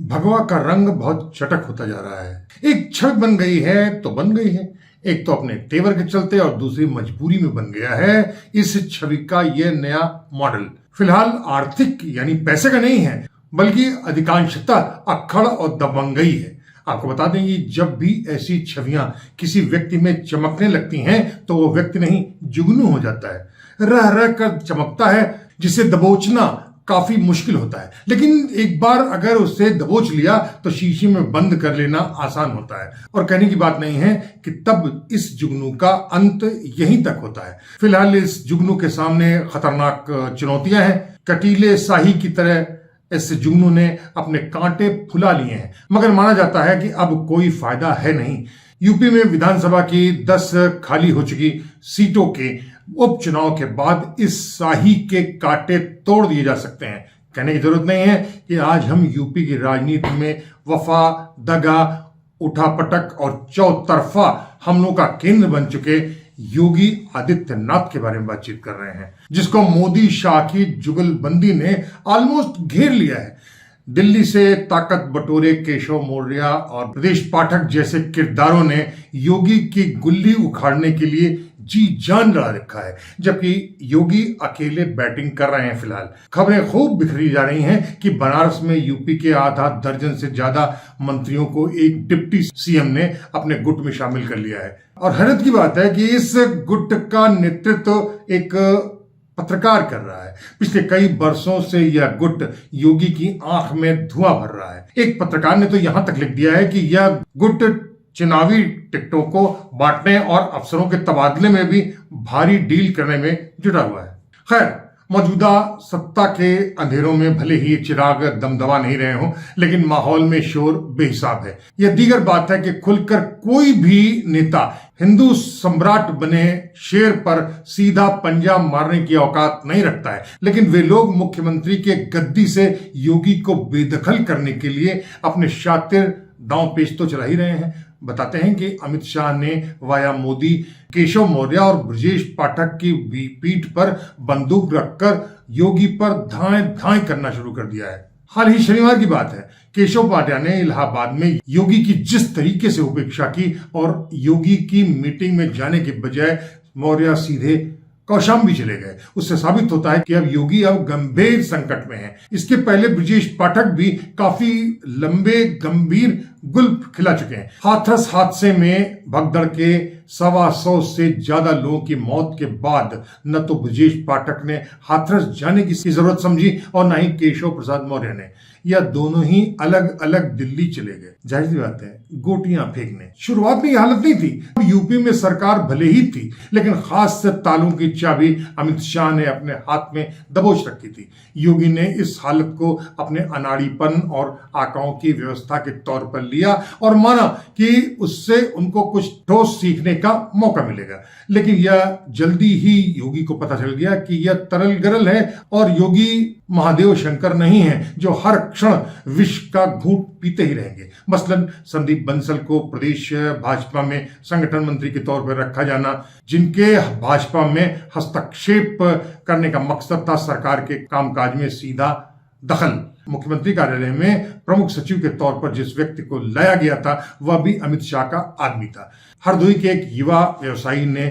भगवा का रंग बहुत चटक होता जा रहा है। एक छवि बन गई है तो बन गई है। एक तो अपने तेवर के चलते और दूसरी मजबूरी में बन गया है इस छवि का यह नया मॉडल। फिलहाल आर्थिक यानी पैसे का नहीं है, बल्कि अधिकांशतः अक्खड़ और दबंगई है। आपको बता दें कि जब भी ऐसी छवियां किसी व्यक्ति में चमकने लगती हैं तो वो व्यक्ति नहीं, जुगनू हो जाता है। रह रह कर चमकता है, जिसे दबोचना काफी मुश्किल होता है। लेकिन एक बार अगर उससे दबोच लिया तो शीशे में बंद कर लेना आसान होता है। और कहने की बात नहीं है कि तब इस जुगनू का अंत यहीं तक होता है। फिलहाल इस जुगनू के सामने खतरनाक चुनौतियां हैं। कटीले शाही की तरह इस जुगनू ने अपने कांटे फुला लिए हैं, मगर माना जाता है कि अब कोई फायदा है नहीं। यूपी में विधानसभा की 10 खाली हो चुकी सीटों के उपचुनाव के बाद इस शाही के कांटे तोड़ दिए जा सकते हैं। कहने की जरूरत नहीं है कि आज हम यूपी की राजनीति में वफा, दगा, उठापटक और चौतरफा हमलों का केंद्र बन चुके योगी आदित्यनाथ के बारे में बातचीत कर रहे हैं, जिसको मोदी शाह की जुगलबंदी ने ऑलमोस्ट घेर लिया है। दिल्ली से ताकत बटोरे केशव मौर्य और प्रदेश पाठक जैसे किरदारों ने योगी की गुल्ली उखाड़ने के लिए जी जान लड़ा रखा है, जबकि योगी अकेले बैटिंग कर रहे हैं। फिलहाल खबरें खूब बिखरी जा रही हैं कि बनारस में यूपी के आधा दर्जन से ज्यादा मंत्रियों को एक डिप्टी सीएम ने अपने गुट में शामिल कर लिया है। और हैरत की बात है कि इस गुट का नेतृत्व एक पत्रकार कर रहा है। पिछले कई वर्षों से यह गुट योगी की आंख में धुआं भर रहा है। एक पत्रकार ने तो यहां तक लिख दिया है कि यह गुट चुनावी टिकटों को बांटने और अफसरों के तबादले में भी भारी डील करने में जुटा हुआ है। खैर, मौजूदा सत्ता के अंधेरों में भले ही चिराग दमदमा नहीं रहे हों, लेकिन माहौल में शोर बेहिसाब है। यह दीगर बात है कि खुलकर कोई भी नेता हिंदू सम्राट बने शेर पर सीधा पंजा मारने की औकात नहीं रखता है, लेकिन वे लोग मुख्यमंत्री के गद्दी से योगी को बेदखल करने के लिए अपने शातिर दांव पेच तो चला ही रहे हैं। बताते हैं कि अमित शाह ने वाया मोदी केशव मौर्य और ब्रजेश पाठक की पीठ पर बंदूक रखकर योगी पर धाएं धाएं करना शुरू कर दिया है। हाल ही शनिवार की बात है, केशव मौर्य ने इलाहाबाद में योगी की जिस तरीके से उपेक्षा की और योगी की मीटिंग में जाने के बजाय मौर्य सीधे कौशाम्बी चले गए, उससे साबित होता है कि अब योगी अब गंभीर संकट में है। इसके पहले ब्रजेश पाठक भी काफी लंबे गंभीर गुल्फ खिला चुके हैं। हाथरस हादसे में भगदड़ के 125 से ज्यादा लोगों की मौत के बाद न तो ब्रजेश पाठक ने हाथरस जाने की जरूरत समझी और न ही केशव प्रसाद मौर्य ने। यह दोनों ही अलग अलग दिल्ली चले गए। जाहिर सी बात है, गोटियां फेंकने। शुरुआत में यह हालत नहीं थी। यूपी में सरकार भले ही थी, लेकिन खास तालों की चाबी अमित शाह ने अपने हाथ में दबोच रखी थी। योगी ने इस हालत को अपने अनाड़ीपन और आकाओं की व्यवस्था के तौर पर लिया और माना कि उससे उनको कुछ ठोस सीखने का मौका मिलेगा। लेकिन यह जल्दी ही योगी को पता चल गया कि यह तरल गरल है और योगी महादेव शंकर नहीं है जो हर क्षण विष का घूंट पीते ही रहेंगे। मसलन संदीप बंसल को प्रदेश भाजपा में संगठन मंत्री के तौर पर रखा जाना, जिनके भाजपा में हस्तक्षेप करने का मकसद था सरकार के कामकाज में सीधा दखल। मुख्यमंत्री कार्यालय में प्रमुख सचिव के तौर पर जिस व्यक्ति को लाया गया था वह भी अमित शाह का आदमी था। हरदोई के एक युवा व्यवसायी ने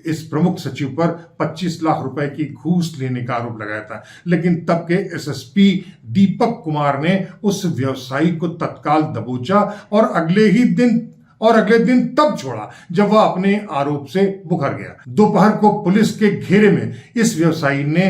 इस प्रमुख सचिव पर 25 लाख रुपए की घूस लेने का आरोप लगाया था, लेकिन तब के एसएसपी दीपक कुमार ने उस व्यवसायी को तत्काल दबोचा और अगले दिन तब छोड़ा जब वह अपने आरोप से बुखर गया। दोपहर को पुलिस के घेरे में इस व्यवसायी ने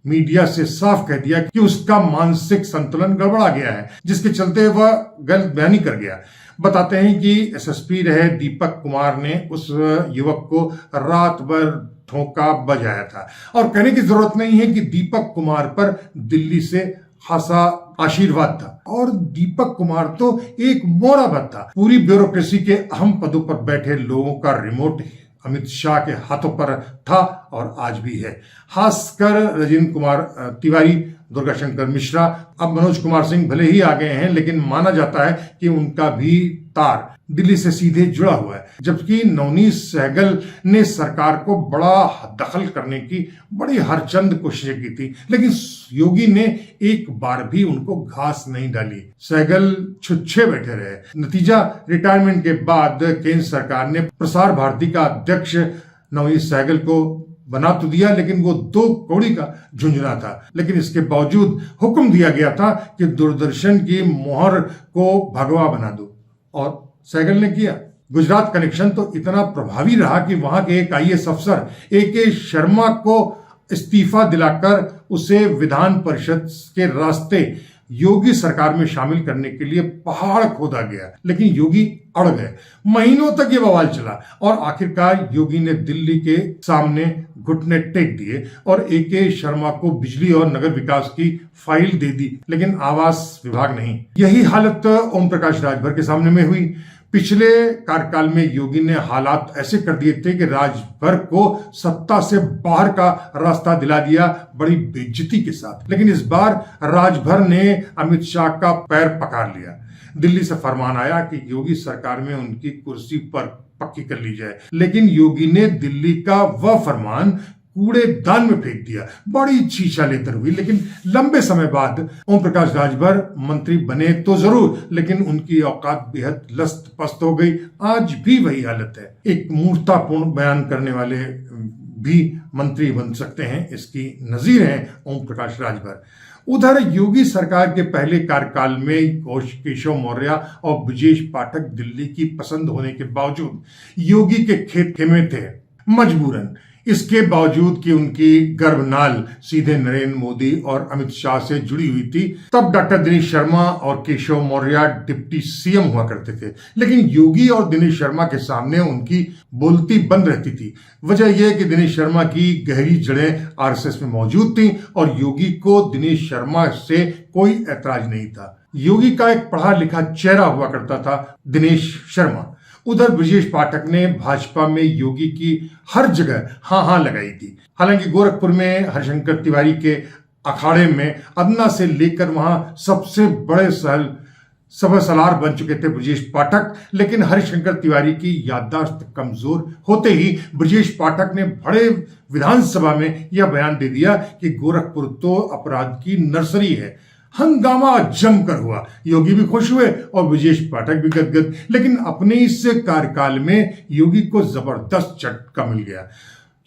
मीडिया से साफ कह दिया कि उसका मानसिक संतुलन गड़बड़ा गया है, जिसके चलते वह गलत बयानी कर गया। बताते हैं कि एसएसपी रहे दीपक कुमार ने उस युवक को रात भर ठोंका बजाया था। और कहने की जरूरत नहीं है कि दीपक कुमार पर दिल्ली से खासा आशीर्वाद था और दीपक कुमार तो एक मोराबत था। पूरी ब्यूरोक्रेसी के अहम पदों पर बैठे लोगों का रिमोट अमित शाह के हाथों पर था और आज भी है। खासकर राजेंद्र कुमार तिवारी दुर्गाशंकर मिश्रा। अब मनोज कुमार सिंह भले ही आ गए हैं, लेकिन माना जाता है कि उनका भी तार दिल्ली से सीधे जुड़ा हुआ है। जबकि नवनीत सहगल ने सरकार को बड़ा दखल करने की बड़ी हरचंद कोशिशें की थी, लेकिन योगी ने एक बार भी उनको घास नहीं डाली। सहगल छुच्छे बैठे रहे। नतीजा, रिटायरमेंट के बाद केंद्र सरकार ने प्रसार भारती का अध्यक्ष नवनीत सहगल को बना तो दिया, लेकिन वो 2 कौड़ी का झुंझुना था। लेकिन इसके बावजूद हुक्म दिया गया था कि दूरदर्शन की मोहर को भगवा बना दो, और सहगल ने किया। गुजरात कनेक्शन तो इतना प्रभावी रहा कि वहां के एक आईएएस अफसर ए.के. शर्मा को इस्तीफा दिलाकर उसे विधान परिषद के रास्ते योगी सरकार में शामिल करने के लिए पहाड़ खोदा गया, लेकिन योगी अड़ गए। महीनों तक ये बवाल चला और आखिरकार योगी ने दिल्ली के सामने घुटने टेक दिए और ए.के. शर्मा को बिजली और नगर विकास की फाइल दे दी, लेकिन आवास विभाग नहीं। यही हालत ओम प्रकाश राजभर के सामने में हुई। पिछले कार्यकाल में योगी ने हालात ऐसे कर दिए थे कि राजभर को सत्ता से बाहर का रास्ता दिला दिया, बड़ी बेइज्जती के साथ। लेकिन इस बार राजभर ने अमित शाह का पैर पकड़ लिया। दिल्ली से फरमान आया कि योगी सरकार में उनकी कुर्सी पर पक्की कर ली जाए, लेकिन योगी ने दिल्ली का वह फरमान कूड़ेदान में फेंक दिया। बड़ी छीछा लेकर हुई, लेकिन लंबे समय बाद ओम प्रकाश राजभर मंत्री बने तो जरूर, लेकिन उनकी औकात बेहद लस्त पस्त हो गई। आज भी वही हालत है। एक मूर्खतापूर्ण बयान करने वाले भी मंत्री बन सकते हैं, इसकी नजीर हैं ओम प्रकाश राजभर। उधर योगी सरकार के पहले कार्यकाल में केशव मौर्य और ब्रजेश पाठक दिल्ली की पसंद होने के बावजूद योगी के खेत खेमे थे, मजबूरन। इसके बावजूद कि उनकी गर्भनाल सीधे नरेंद्र मोदी और अमित शाह से जुड़ी हुई थी, तब डॉक्टर दिनेश शर्मा और केशव मौर्य डिप्टी सीएम हुआ करते थे। लेकिन योगी और दिनेश शर्मा के सामने उनकी बोलती बंद रहती थी। वजह यह कि दिनेश शर्मा की गहरी जड़ें आरएसएस में मौजूद थीं और योगी को दिनेश शर्मा से कोई ऐतराज नहीं था। योगी का एक पढ़ा लिखा चेहरा हुआ करता था दिनेश शर्मा। उधर ब्रजेश पाठक ने भाजपा में योगी की हर जगह हाँ लगाई थी। हालांकि गोरखपुर में हरिशंकर तिवारी के अखाड़े में अदना से लेकर वहां सबसे बड़े सलार बन चुके थे ब्रजेश पाठक, लेकिन हरिशंकर तिवारी की याददाश्त कमजोर होते ही ब्रजेश पाठक ने बड़े विधानसभा में यह बयान दे दिया कि गोरखपुर तो अपराध की नर्सरी है। हंगामा जमकर हुआ। योगी भी खुश हुए और ब्रजेश पाठक भी गदगद। लेकिन अपने इस कार्यकाल में योगी को जबरदस्त झटका मिल गया।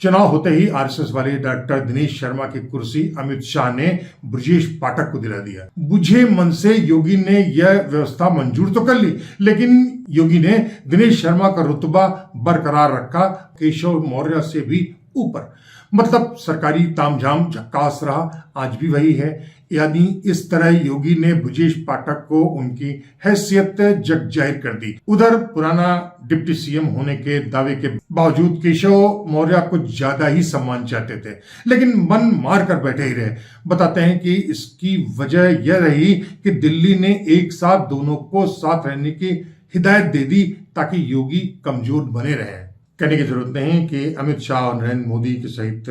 चुनाव होते ही आरएसएस वाले डॉक्टर दिनेश शर्मा की कुर्सी अमित शाह ने ब्रजेश पाठक को दिला दिया। बुझे मन से योगी ने यह व्यवस्था मंजूर तो कर ली, लेकिन योगी ने दिनेश शर्मा का रुतबा बरकरार रखा, केशव मौर्य से भी ऊपर। मतलब सरकारी तामझाम झक्कास रहा, आज भी वही है। यानी इस तरह योगी ने ब्रजेश पाठक को उनकी हैसियत जग जाहिर कर दी। उधर पुराना डिप्टी सीएम होने के दावे के बावजूद केशव मौर्य कुछ ज्यादा ही सम्मान चाहते थे, लेकिन मन मार कर बैठे ही रहे। बताते हैं कि इसकी वजह यह रही कि दिल्ली ने एक साथ दोनों को साथ रहने की हिदायत दे दी ताकि योगी कमजोर बने रहे। कहने की जरूरत नहीं कि अमित शाह और नरेंद्र मोदी के सहित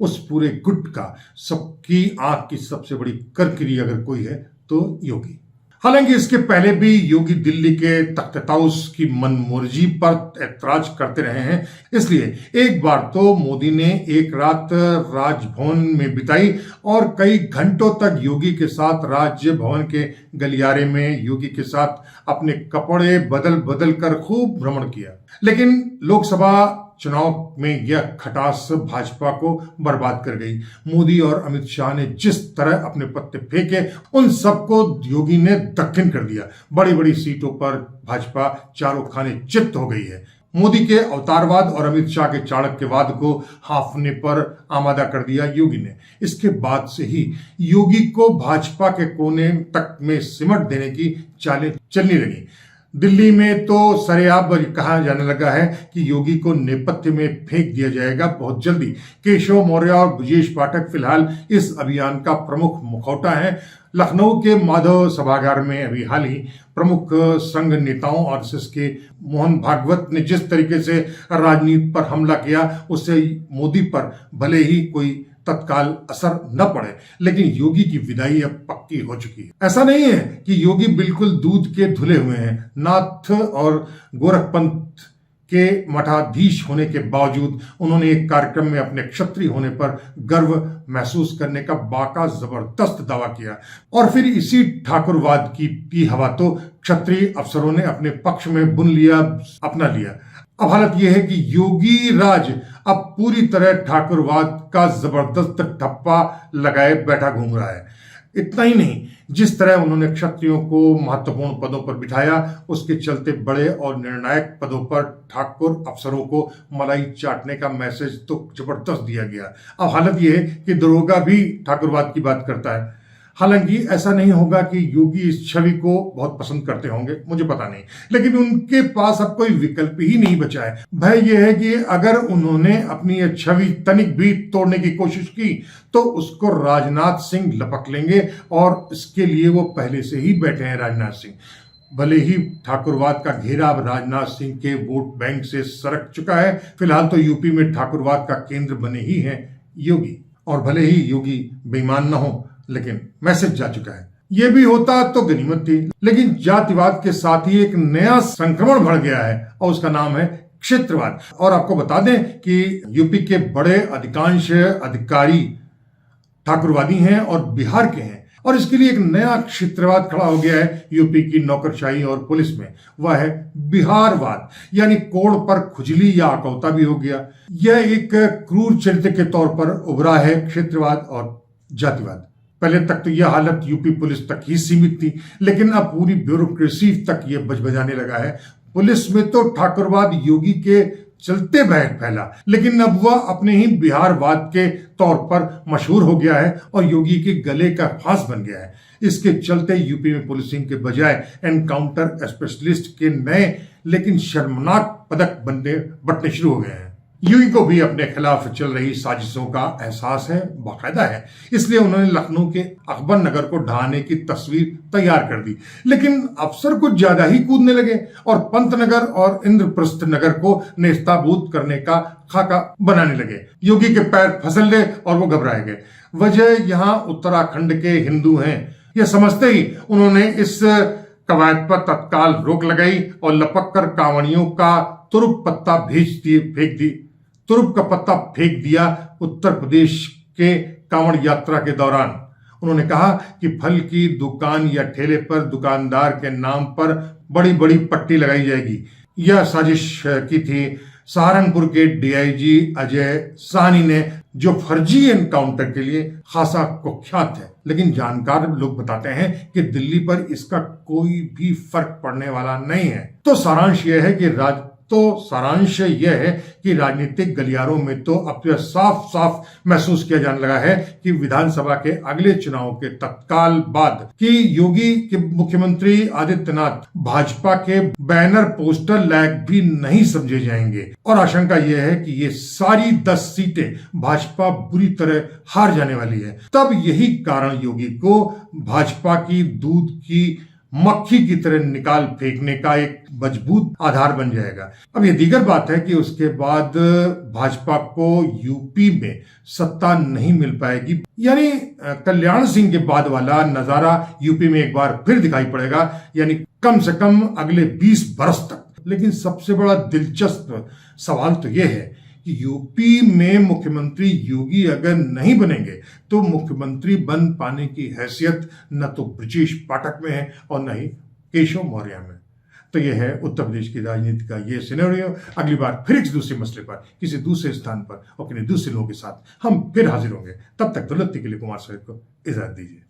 उस पूरे गुट का सबकी आंख की सबसे बड़ी करकिरी अगर कोई है तो योगी। हालांकि इसके पहले भी योगी दिल्ली के तख्ताउस की मनमर्जी पर ऐतराज करते रहे हैं। इसलिए एक बार तो मोदी ने एक रात राजभवन में बिताई और कई घंटों तक योगी के साथ राजभवन के गलियारे में योगी के साथ अपने कपड़े बदल बदल कर खूब भ्रमण किया। लेकिन लोकसभा चुनाव में यह खटास भाजपा को बर्बाद कर गई। मोदी और अमित शाह ने जिस तरह अपने पत्ते फेंके, उन सबको योगी ने दक्षिण कर दिया। बड़ी बड़ी सीटों पर भाजपा चारों खाने चित्त हो गई है। मोदी के अवतारवाद और अमित शाह के चाणक्यवाद को हाफने पर आमादा कर दिया योगी ने। इसके बाद से ही योगी को भाजपा के कोने तक में सिमट देने की चालें चलने लगी। दिल्ली में तो सरेआम कहा जाने लगा है कि योगी को नेपथ्य में फेंक दिया जाएगा बहुत जल्दी। केशव मौर्य और ब्रजेश पाठक फिलहाल इस अभियान का प्रमुख मुखौटा है। लखनऊ के माधव सभागार में अभी हाल ही प्रमुख संघ नेताओं और आरएसएस के मोहन भागवत ने जिस तरीके से राजनीति पर हमला किया, उससे मोदी पर भले ही कोई तत्काल असर न पड़े, लेकिन योगी की विदाई अब पक्की हो चुकी है। ऐसा नहीं है कि योगी बिल्कुल दूध के धुले हुए हैं। नाथ और गोरखपंथ के मठाधीश होने के बावजूद उन्होंने एक कार्यक्रम में अपने क्षत्रिय होने पर गर्व महसूस करने का बाका जबरदस्त दावा किया, और फिर इसी ठाकुरवाद की हवा तो क्षत्रिय अफसरों ने अपने पक्ष में बुन लिया, अपना लिया। अब हालत यह है कि योगी राज अब पूरी तरह ठाकुरवाद का जबरदस्त ठप्पा लगाए बैठा घूम रहा है। इतना ही नहीं, जिस तरह उन्होंने क्षत्रियों को महत्वपूर्ण पदों पर बिठाया, उसके चलते बड़े और निर्णायक पदों पर ठाकुर अफसरों को मलाई चाटने का मैसेज तो जबरदस्त दिया गया। अब हालत यह है कि दरोगा भी ठाकुरवाद की बात करता है। हालांकि ऐसा नहीं होगा कि योगी इस छवि को बहुत पसंद करते होंगे, मुझे पता नहीं, लेकिन उनके पास अब कोई विकल्प ही नहीं बचा है। भय यह है कि अगर उन्होंने अपनी यह छवि तनिक भी तोड़ने की कोशिश की तो उसको राजनाथ सिंह लपक लेंगे, और इसके लिए वो पहले से ही बैठे हैं। राजनाथ सिंह, भले ही ठाकुरवाद का घेरा अब राजनाथ सिंह के वोट बैंक से सरक चुका है, फिलहाल तो यूपी में ठाकुरवाद का केंद्र बने ही हैं योगी, और भले ही योगी बेईमान न हो, लेकिन मैसेज जा चुका है। यह भी होता तो गनीमत थी, लेकिन जातिवाद के साथ ही एक नया संक्रमण बढ़ गया है, और उसका नाम है क्षेत्रवाद। और आपको बता दें कि यूपी के बड़े अधिकांश अधिकारी ठाकुरवादी हैं और बिहार के हैं, और इसके लिए एक नया क्षेत्रवाद खड़ा हो गया है यूपी की नौकरशाही और पुलिस में। वह है बिहारवाद, यानी कोड़ पर खुजली या अकौता भी हो गया। यह एक क्रूर चरित्र के तौर पर उभरा है क्षेत्रवाद और जातिवाद। पहले तक तो यह हालत यूपी पुलिस तक ही सीमित थी, लेकिन अब पूरी ब्यूरोक्रेसी तक यह बजबजाने लगा है। पुलिस में तो ठाकुरवाद योगी के चलते फैला, लेकिन अब वह अपने ही बिहारवाद के तौर पर मशहूर हो गया है और योगी के गले का फांस बन गया है। इसके चलते यूपी में पुलिसिंग के बजाय एनकाउंटर स्पेशलिस्ट के नए लेकिन शर्मनाक पदक बंटने शुरू हो गए हैं। योगी को भी अपने खिलाफ चल रही साजिशों का एहसास है, बाकायदा है, इसलिए उन्होंने लखनऊ के अकबर नगर को ढहाने की तस्वीर तैयार कर दी। लेकिन अफसर कुछ ज्यादा ही कूदने लगे और पंतनगर और इंद्रप्रस्थ नगर को नेस्ताभूत करने का खाका बनाने लगे। योगी के पैर फिसल गए और वो घबराए गए। वजह यहाँ उत्तराखंड के हिंदू हैं, यह समझते ही उन्होंने इस कवायद पर तत्काल रोक लगाई और लपक कर कांवड़ियों का तुरुप पत्ता तुरुप का पत्ता फेंक दिया उत्तर प्रदेश के कांवड़ यात्रा के दौरान। उन्होंने कहा कि फल की दुकान या ठेले पर दुकानदार के नाम पर बड़ी बड़ी पट्टी लगाई जाएगी। यह साजिश की थी सहारनपुर के डीआईजी अजय साहनी ने, जो फर्जी एनकाउंटर के लिए खासा कुख्यात है। लेकिन जानकार लोग बताते हैं कि दिल्ली पर इसका कोई भी फर्क पड़ने वाला नहीं है। तो सारांश यह है कि राजनीतिक गलियारों में तो अब तो साफ साफ महसूस किया जाने लगा है कि विधानसभा के अगले चुनाव के तत्काल बाद कि योगी के मुख्यमंत्री आदित्यनाथ भाजपा के बैनर पोस्टर लायक भी नहीं समझे जाएंगे, और आशंका यह है कि ये सारी 10 सीटें भाजपा बुरी तरह हार जाने वाली है। तब यही कारण योगी को भाजपा की दूध की मक्खी की तरह निकाल फेंकने का एक मजबूत आधार बन जाएगा। अब ये दीगर बात है कि उसके बाद भाजपा को यूपी में सत्ता नहीं मिल पाएगी, यानी कल्याण सिंह के बाद वाला नजारा यूपी में एक बार फिर दिखाई पड़ेगा, यानी कम से कम अगले 20 बरस तक। लेकिन सबसे बड़ा दिलचस्प सवाल तो यह है कि यूपी में मुख्यमंत्री योगी अगर नहीं बनेंगे तो मुख्यमंत्री बन पाने की हैसियत न तो ब्रजेश पाठक में है और न ही केशव मौर्य में। तो यह है उत्तर प्रदेश की राजनीति का ये सिनेरियो। अगली बार फिर एक दूसरे मसले पर, किसी दूसरे स्थान पर और किसी दूसरे लोगों के साथ हम फिर हाजिर होंगे। तब तक दौलती के लिए कुमार साहिब को इजाजत दीजिए।